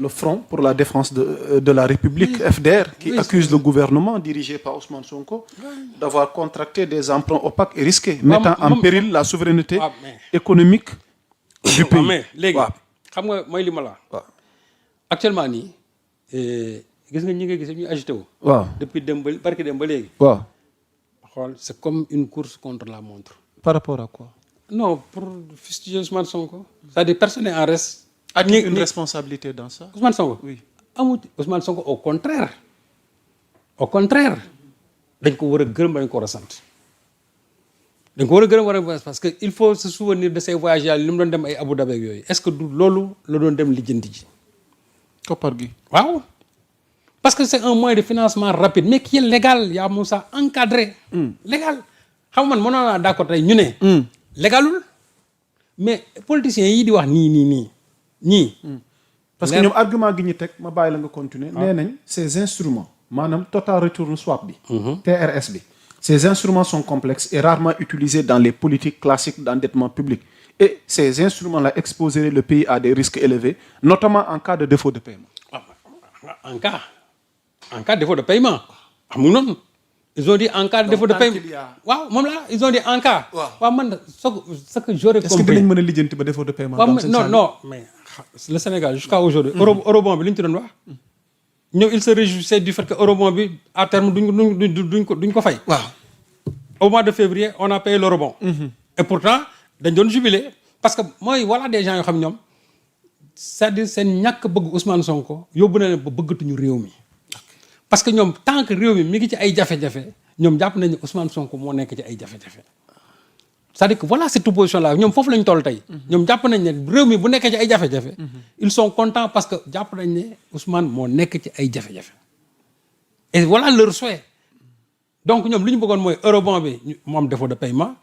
le Front pour la défense de la République, FDR, qui accuse le gouvernement dirigé par Ousmane Sonko d'avoir contracté des emprunts opaques et risqués, mettant en péril la souveraineté économique du pays. mais léegi xam nga mooy li ma la actuellement nii gis nga ñi nga gis ñu agité wu. Depuis dem ba barki dem ba léegi. xool c'est comme une course contre la montre. Par rapport à quoi? Non, pour fustiger Ousmane Sonko. C'est-à-dire personne n'est en reste. A-t-il une responsabilité dans ça? Ousmane Sonko. Oui. Ousmane Sonko au contraire. Au contraire. dañ ko war a gërëm dañ ko war a sant. dañ ko war a gërëm war a parce que il faut se souvenir de ces voyages yàlla li mu doon dem ay Abu Dhabi ak yooyu est-ce que du loolu la doon dem lijjanti ji. koppar gi. waaw. parce que c'est un moyen de financement rapide mais qui est légal yaa Moussa encadré. légal xam man mënoon naa d'accord tey ñu ne. légalul mais politiciens yi di wax nii. parce que ñoom argument gi ñu teg ma bàyyi la nga continuer. nee nañ ces instruments maanaam total return swap bi. TRS bi. Ces instruments sont complexes et rarement utilisés dans les politiques classiques d'endettement public. Et ces instruments-là exposeraient le pays à des risques élevés, notamment en cas de défaut de paiement. En cas de défaut de paiement. Ils ont dit en cas de défaut de paiement. Waaw moom la ils ont dit en cas. waaw man ce que j'aurais compris. Est-ce que dinañ mën a lijjanti ba défaut de paiement. non mais le Sénégal jusqu'à aujourd'hui. eurobond bi li ñu ci doon wax. ñoom il se réjouissait du fait que eurobond bi à terme duñ ko fay. Au mois de février on a payé l'eurobond. Et pourtant dañ doon jubilé parce que mooy voilà des gens yoo xam ñoom c'est-à-dire seen ñàkk bëgg Ousmane Sonko yóbbu na leen ba bëggatuñu réew mi. parce que ñoom tant que réew mi ngi ci ay jafe-jafe ñoom jàpp nañu Ousmane Sonko moo nekk ci ay jafe-jafe. c'est-à-dire que voilà cette opposition là ñoom foofu lañ toll tey. ñoom jàpp nañ ne réew mi bu nekkee ci ay jafe-jafe. ils sont contents parce que jàpp nañ ne Ousmane moo nekk ci ay jafe-jafe. et voilà leur souhait. donc ñoom li ñu bëggoon mooy eurobond bi mu am défaut de paiement.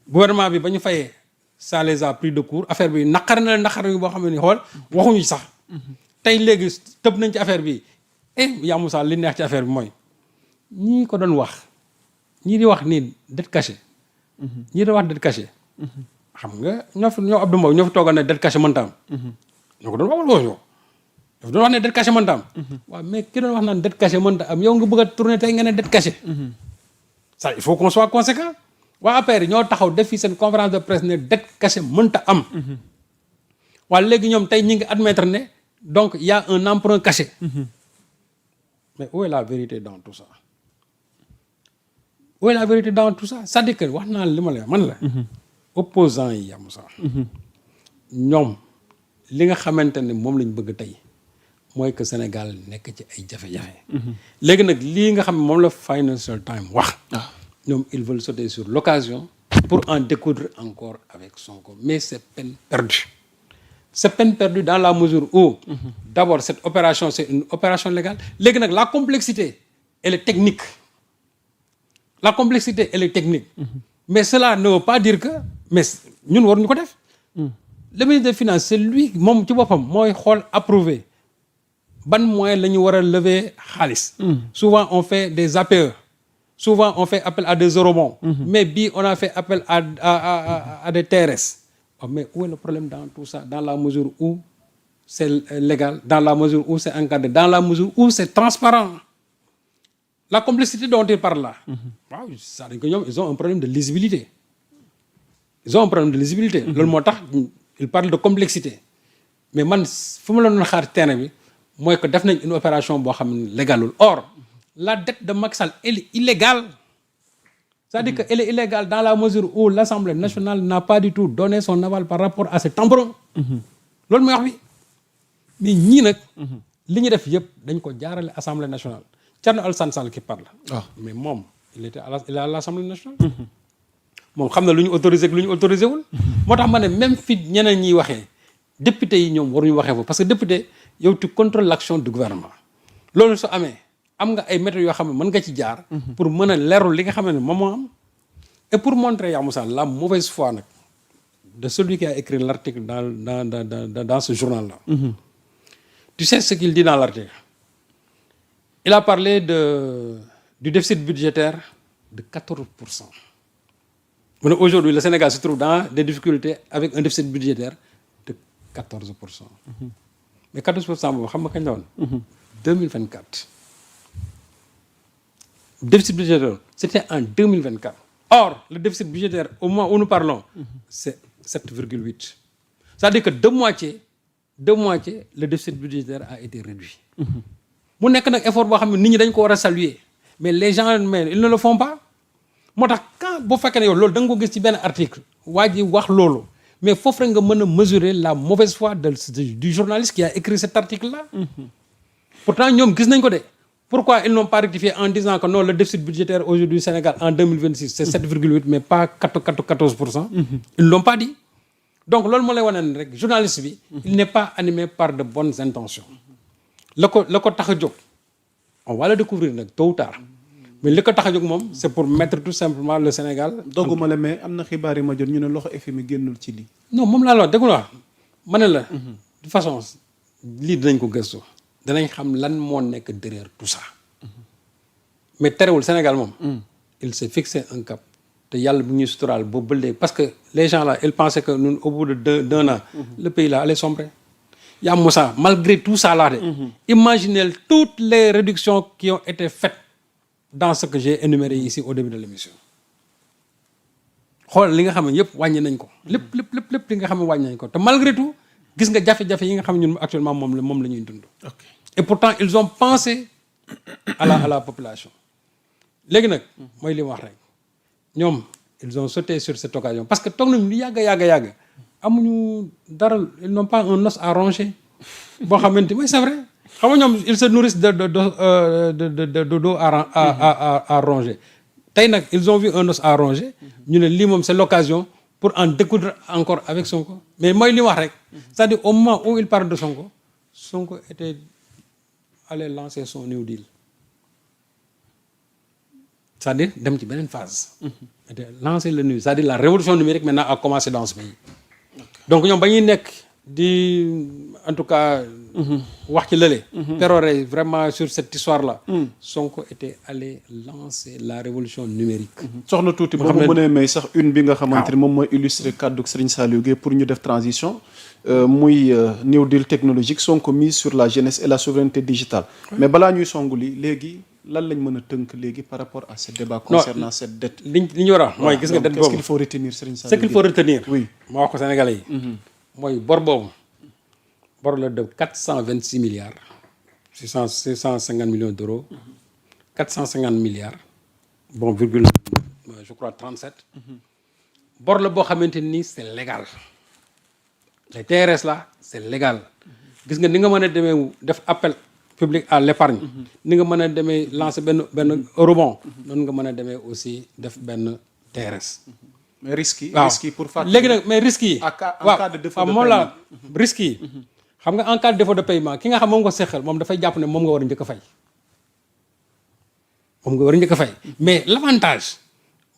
gouvernement bi ba ñu fayee ça les a pris de court affaire bi naqar na leen naqar boo xam ne ni xool waxuñu sax. tey léegi tëb nañ ci affaire bi yaa Moussa li neex ci affaire bi mooy ñii ko doon wax ñii di wax ni dette cachée. ñii di wax dette cachée. xam nga ñoo Abdou Mbow ñoo fi toogoon ne dette cachée mënta am. ñoo ko doon wax wala yow. dafa doon wax ne dette cachée mënta am. waaw mais ki doon wax naan dette cachée mënta am yow nga bëgg a tourner tey nga ne dette cachée. ça il faut qu'on soit conséquent. waa APR ñoo taxaw def fi seen conférence de presse ne dette cachée mënta am. waaye léegi ñoom tey ñi ngi admettre ne donc il y a un emprunt caché. mais où est la vérité dans tout ça? Où est la vérité dans tout ça? C'est-à-dire que wax naa li ma la man la. opposants yi yam sax. ñoom li nga xamante ne moom lañ bëgg tey mooy que Sénégal nekk ci ay jafe-jafe. léegi nag lii nga xam ne moom la Financial Times wax. ñoom ils veulent sauter sur l'occasion pour en découdre encore avec Sonko mais c'est peine perdue. C'est peine perdue dans la mesure où d'abord cette opération c'est une opération légale léegi nag la complexité elle est technique. La complexité elle est technique. Mais cela ne veut pas dire que mais ñun waruñu ko def. Le ministre des Finances c'est lui moom ci boppam mooy xool approuver ban moyen la ñu war a lever xaalis. Souvent on fait des APE. Souvent on fait appel à des eurobonds. Mais bii on a fait appel à des TRS. Mais où est le problème dans tout ça? Dans la mesure où c'est légal, dans la mesure où c'est encadré, dans la mesure où c'est transparent. La complexité dont il parle là, c'est-à-dire que ñoom ils ont un problème de lisibilité. Ils ont un problème de lisibilité. Loolu moo tax il parle de complexité. Mais man fu ma la doon xaar terrain bi mooy que def nañ une opération boo xam ne légalul. Or la dette de Macky Sall elle est illégale. C'est-à-dire qu'elle est illégale dans la mesure où l'Assemblée nationale n'a pas du tout donné son aval par rapport à cet emprunt. loolu mooy wax bi mais ñii nag. li ñu def yëpp dañ ko jaarale Assemblée nationale. Thierno Alassane Sall qui parle. mais moom il est à l'Assemblée nationale. moom xam na lu ñu autorisé ak lu ñu autorisé wul. moo tax ma ne même fi ñeneen ñiy waxee député yi ñoom waruñu waxee foofu parce que député yow tu contrôles l'action du gouvernement. loolu su amee. am nga ay méthodes yoo xam ne mën nga ci jaar. pour mën a leerul li nga xam ne moom moo am. et pour montrer yaa Moussa la mauvaise foi nag de celui qui a écrit l'article dans ce journal là. Tu sais ce qu'il dit dans l'article? Il a parlé du déficit budgétaire de 14%. Aujourd'hui le Sénégal se trouve dans des difficultés avec un déficit budgétaire de 14%. mais 14% boobu xam nga kañ la woon. 2024. déficit budgétaire c'était en 2024. Or le déficit budgétaire au moment où nous parlons c'est 7,8. C'est-à-dire que de moitié le déficit budgétaire a été réduit. mu nekk nag effort boo xam ne nit ñi dañ ko war a saluer mais les gens mais ils ne le font pas. moo tax quand boo fekkee ne yow loolu da nga ko gis ci benn article waa ji wax loolu mais foofu rek nga mën a mesurer la mauvaise foi du journaliste qui a écrit cet article là. Pourtant ñoom gis nañ ko de. Pourquoi ils n'ont pas rectifié en disant que non, le déficit budgétaire aujourd'hui du Sénégal en 2026 c'est 7,8 mais pas 14%. Ils ne l'ont pas dit. Donc loolu moo lay wane ne rek journaliste bi il n'est pas animé par de bonnes intentions. la ko tax a jóg on va le découvrir nag tôt ou tard mais li ko tax a jóg moom c'est pour mettre tout simplement le Sénégal. dogguma la mais am na xibaar yi ma jot ñu ne loxo FMI génnul ci lii. non moom laa la wax dégg nga ma ne la. de toute façon lii dinañ ko gëstu. danañ xam lan moo nekk derrière tout ça. mais terewul Sénégal moom. il s'est fixé un cap. te yàlla bu ñuy suturaal boobu ba léegi parce que les gens là ils pensaient que ñun au bout de d'un an. le pays là allait sombrer. yaa Moussa malgré tout ça là de. imaginez toutes les réductions qui ont été faites dans ce que j'ai énuméré ici au début de l'émission. xool li nga xam ne yëpp wàññi nañ ko. lépp li nga xam ne wàññi nañ ko te malgré tout gis nga jafe-jafe yi nga xam ne ñun actuellement moom la ñuy dund. et pourtant ils ont pensé à la population. léegi nag mooy li ma wax rek ñoom ils ont sauté sur cette occasion parce que toog nañu lu yàgg amuñu dara ils n'ont pas un os à ronger boo xamante mooy c'est vrai xam nga ñoom ils se nourrissent de d'eau à ronger tey nag ils ont vu un os à ronger ñu ne lii moom c'est l'occasion pour en découdre encore avec Sonko mais mooy li wax rek c'est-à-dire au moment où il parle de Sonko était allé lancer son New Deal c'est-à-dire dem ci beneen phase était lancer le New c'est-à-dire la révolution numérique maintenant a commencé dans ce pays donc ñoom ba ñuy nekk di en tout cas wax ci lële pérorer vraiment sur cette histoire là Sonko était allé lancer la révolution numérique soxna tuuti boo mu mënee may sax une bi nga xamante ni moom mooy illustrer kàddu Serigne Saliou Gueye pour ñu def transition muy New Deal technologique Sonko mise sur la jeunesse et la souveraineté digitale mais balaa ñuy songu li léegi lan lañ mën a tënk léegi par rapport à ce débat concernant cette dette li ñu war a wax mooy gis nga dette boobu qu'est-ce qu'il faut retenir Serigne Saliou Gueye ce qu'il faut retenir oui ma wax ko Sénégalais yi mooy bor boobu bor la de 426 milliards 650 millions d'euros 450 milliards bon virgule je crois 37 bor la boo xamante ni c'est légal les TRS là c'est légal gis nga ni nga mën a demee def appel public à l'épargne ni nga mën a demee lancer benn eurobond noonu nga mën a demee aussi def benn TRS mais risques yi waaw risques yi pour fàttali léegi nag mais risques yi en cas de défaut de moom paiement la risques yi xam nga en cas de défaut de paiement ki nga xam moom nga seqal moom dafay jàpp ne moom nga war a njëkk a fay mais l'avantage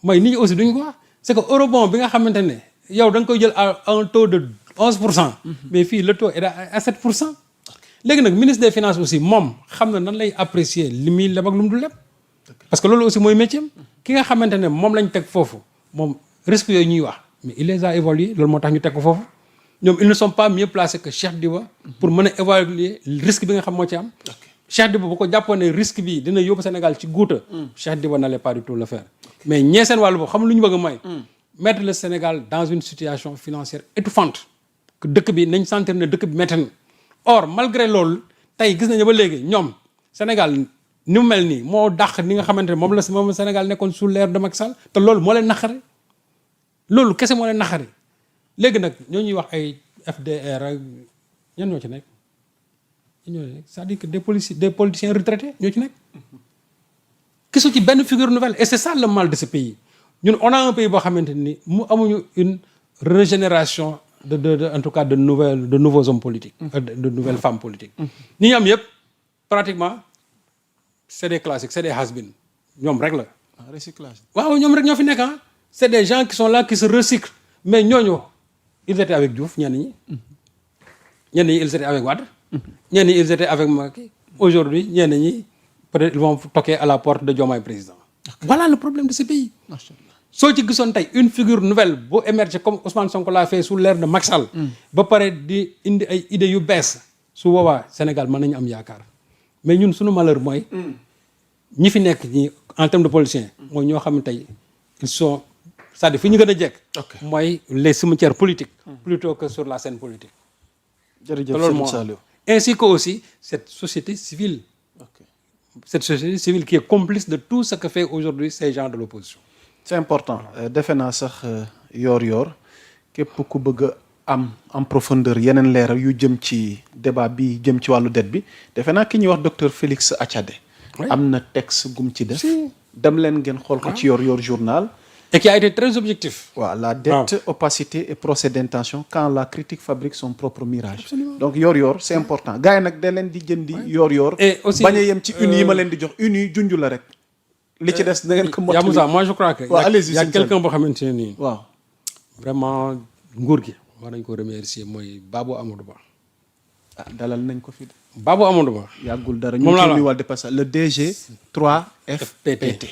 mooy nit ñi aussi duñ ko wax c'est que eurobond bi nga xamante ne yow da nga koy jël à un taux de 11%. Mais fii le taux est à 7%. léegi nag ministre des finances aussi moom xam na nan lay apprécier li muy leb ak lu mu dul leb parce que loolu aussi mooy métier ki nga xamante ne moom lañ teg foofu moom risques yooyu ñuy wax mais il les a évalués loolu moo tax ñu teg ko foofu ñoom ils ne sont pas mieux placés que Cheikh Diba pour mën a évaluer risque bi nga xam moo ci am. Cheikh Diba bu ko jàppoon ne risque bi dina yóbbu Sénégal ci guuta Cheikh Diba n'allait pas du tout le faire mais ñee seen wàllu boobu xam lu ñu bëgg mooy mettre le Sénégal dans une situation financière étouffante que dëkk bi nañ sentir ne dëkk bi métti na or malgré loolu tey gis nañu ba léegi ñoom Sénégal ni mu mel nii moo dàq ni nga xamante ne moom la Sénégal nekkoon sous l'ère de Macky Sall te loolu moo leen naqari loolu kese moo leen naqari léegi nag ñoo ñuy wax ay FDR ak ñan ñoo ci nekk c'est-à-dire que des politiciens retraités ñoo ci nekk gisu ci benn figure nouvelle et c'est ça le mal de ce pays ñun on a un pays boo xamante ni mu amuñu une régénération en tout cas de nouveaux hommes politiques de nouvelles femmes politiques ñi ñu am yëpp pratiquement c'est des classiques c'est des has-been ñoom rek la recyclage waaw ñoom rek ñoo fi nekk c'est des gens qui sont là qui se recyclent mais ñooñu ils étaient avec Diouf ñenn ñi ils étaient avec Wade ñenn ñi ils étaient avec Macky aujourd'hui ñenn ñi peut-être ils vont toquer à la porte de Diomaye président voilà le problème de ce pays soo ci gisoon tey une figure nouvelle bu émerger comme Ousmane Sonko l'a fait sous l'ère de Macky Sall ba pare di indi ay idées yu bees su boobaa Sénégal mën nañu am yaakaar mais ñun suñu malheur mooy ñi fi nekk ñi en termes de politiciens mooy ñoo xam ne tey ils sont c'est-à-dire fi ñu gën a jekk mooy les cimetières politiques plutôt que sur la scène politique jërëjëf loolu moo Serigne Saliou. ainsi que aussi cette société civile cette société civile qui est complice de tout ce que fait aujourd'hui ces gens de l'opposition. C'est important defe naa sax yoor képp ku bëgg a am en profondeur yeneen leeral yu jëm ci débat bi jëm ci wàllu dette bi defe naa ki ñuy wax docteur Félix Attiadé am na texte gum ci def dem leen ngeen xool ko ci yoor journal et qui a été très objectif. waaw la dette opacité et procès d'intention quand la critique fabrique son propre mirage. Absolument. Donc yoor c'est important gars yi nag da leen di jëndi yoor Et aussi, bañ a yem ci une yi ma leen di jox une yi junj la rek li ci des da ngeen ko mottali. Moussa, moi je crois que waaw allez-y y a sëñ quelqu'un boo xamante ne nii waaw vraiment nguur gi war nañ ko remercier mooy Babou Amadou Ba. dalal nañ ko fi de. Babou Amadou Ba. yàggul dara ñu moom laa ngi la nuyuwaat de passage le DG 3FPT.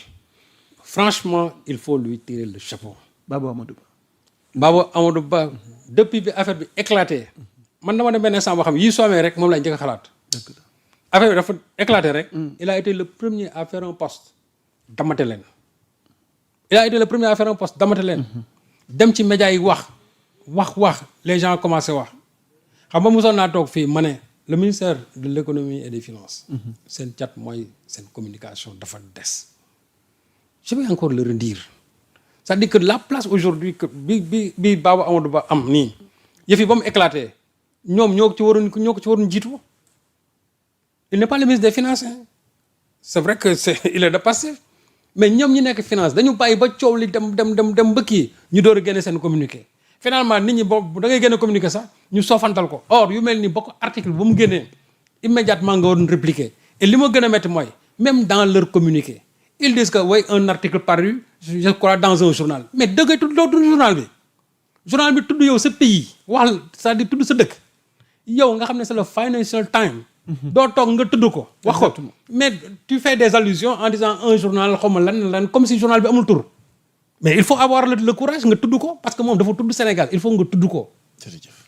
Franchement il faut lui tirer le chapeau. Babou Amadou Ba. Babou Amadou Ba depuis bi affaire bi éclaté man dama dem benn instant boo xam ne yii soo amee rek moom lañ njëkk a xalaat. dëgg la affaire bi dafa éclaté rek. il a été le premier à faire un poste damate leen. il a été le premier à faire un poste damate leen. dem ci médias yi wax les gens commencé wax xam nga mosoon naa toog fii ma ne le ministère de l'économie et des finances. seen cat mooy seen communication dafa des. je vais encore le redire c'est-à-dire que la place aujourd'hui que bi Babou Amadou Ba am nii yëf yi ba mu éclaté ñoom ñoo ko ci waroon jiitu. il n'est pas le ministre des finances hein. C'est vrai que il est de Pastef mais ñoom ñi nekk finance dañu bàyyi ba coow li dem ba kii ñu door a génne seen communiqué finalement nit ñi boobu da ngay génne communiqué sax ñu soofantal ko or yu mel ni bokk article ba mu génnee immédiatement nga waroon répliquer et li ma gën a métti mooy même dans leur communiqué ils disent que way un article paru je crois dans un journal mais dëggay tudd loo tudd journal bi tudd yow sa pays wax c'est-à-dire tudd sa dëkk yow nga xam ne c'est le Financial Times doo toog nga tudd ko wax ko mais tu fais des allusions en disant un journal xaw ma lan comme si journal bi amul tur mais il faut avoir le courage nga tudd ko parce que moom dafa tudd Sénégal il faut nga tudd ko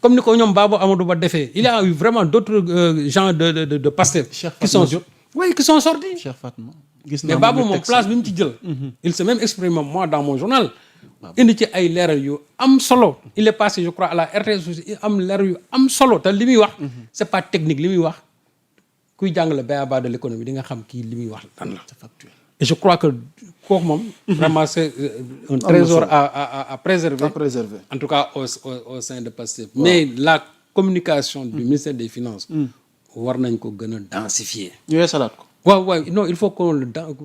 comme ni ko ñoom Babou Amadou Ba defee il y a eu vraiment d'autres gens de Pastef qui sont sortis Cheikh Fatma mais Babou moom place bi mu ci jël il s'est même exprimé moi dans mon journal indi ci ay leeral yu am solo il est passé je crois à la RTS aussi am leeral yu am solo te li muy wax c'est pas technique li muy wax kuy jàngale b.a.-ba de l'économie di nga xam kii li muy wax lan la et je crois que kooku moom vraiment c'est un trésor à préserver en tout cas au sein de Pastef mais la communication du ministère des finances war nañ ko gën a densifier ñu yeesalaat ko waaw non il faut qu'on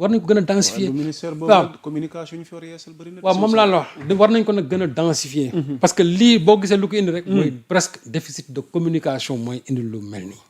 war nañ ko gën a densifier ministère boobu communication ñu fi war a yeesal bëri na waaw moom laa la wax war nañ ko nag gën a densifier parce que lii boo gisee lu ko indi rek mooy presque déficit de communication mooy indi lu mel nii